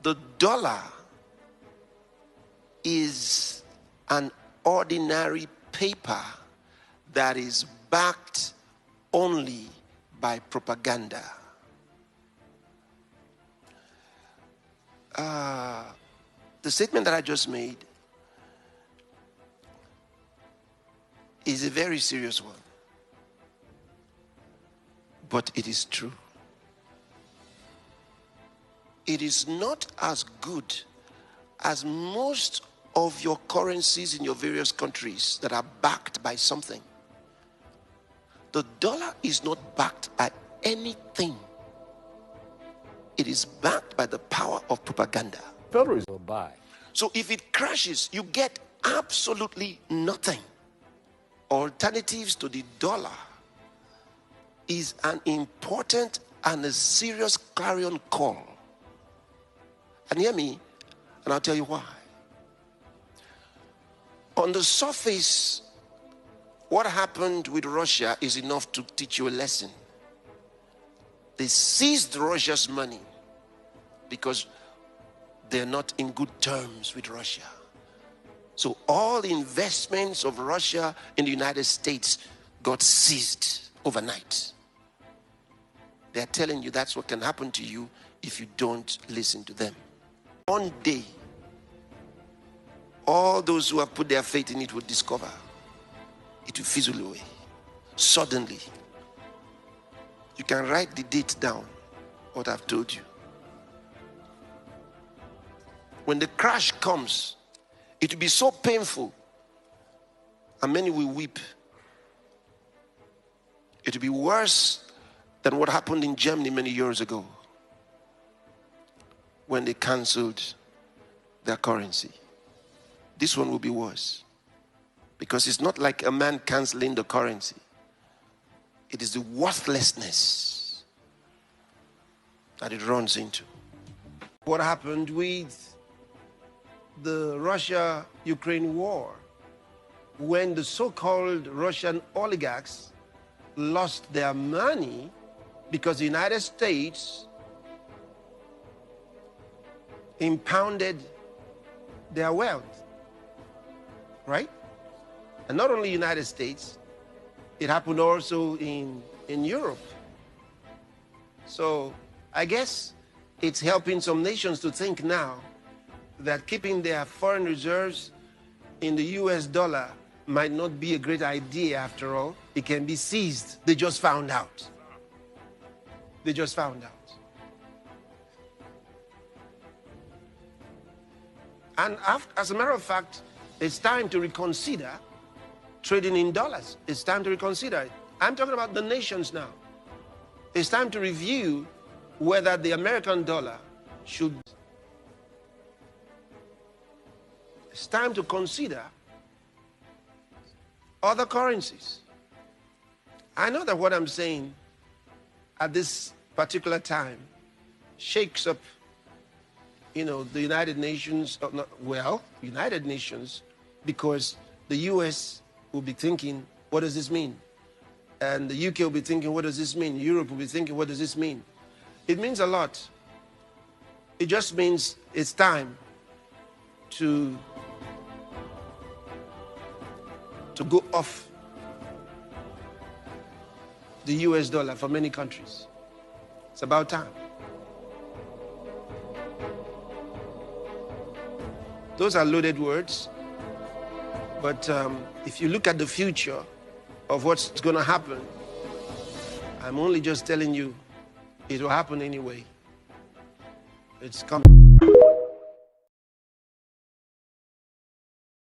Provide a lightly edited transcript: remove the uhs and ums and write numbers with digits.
The dollar is an ordinary paper that is backed only by propaganda. The statement that I just made is a very serious one, but it is true. It is not as good as most of your currencies in your various countries that are backed by something. The dollar is not backed by anything. It is backed by the power of propaganda. Federalism will buy. So if it crashes, you get absolutely nothing. Alternatives to the dollar is an important and a serious clarion call. And hear me, and I'll tell you why. On the surface, what happened with Russia is enough to teach you a lesson. They seized Russia's money because they're not in good terms with Russia. So all the investments of Russia in the United States got seized overnight. They're telling you that's what can happen to you if you don't listen to them. One day, all those who have put their faith in it will discover it will fizzle away. Suddenly, you can write the date down, what I've told you. When the crash comes, it will be so painful, and many will weep. It will be worse than what happened in Germany many years ago when they cancelled their currency. This one will be worse, because it's not like a man cancelling the currency. It is the worthlessness that it runs into. What happened with the Russia-Ukraine war, when the so-called Russian oligarchs lost their money because the United States impounded their wealth, right? And not only United States, it happened also in Europe. So I guess it's helping some nations to think now that keeping their foreign reserves in the US dollar might not be a great idea after all. It can be seized. They just found out. They just found out. And as a matter of fact, it's time to reconsider trading in dollars. It's time to reconsider it. I'm talking about the nations now. It's time to review whether the American dollar should. It's time to consider other currencies. I know that what I'm saying at this particular time shakes up, the United Nations, United Nations, because the US will be thinking, what does this mean? And the UK will be thinking, what does this mean? Europe will be thinking, what does this mean? It means a lot. It just means it's time to go off the US dollar for many countries. It's about time. Those are loaded words, but if you look at the future of what's going to happen, I'm only just telling you it will happen anyway. It's coming.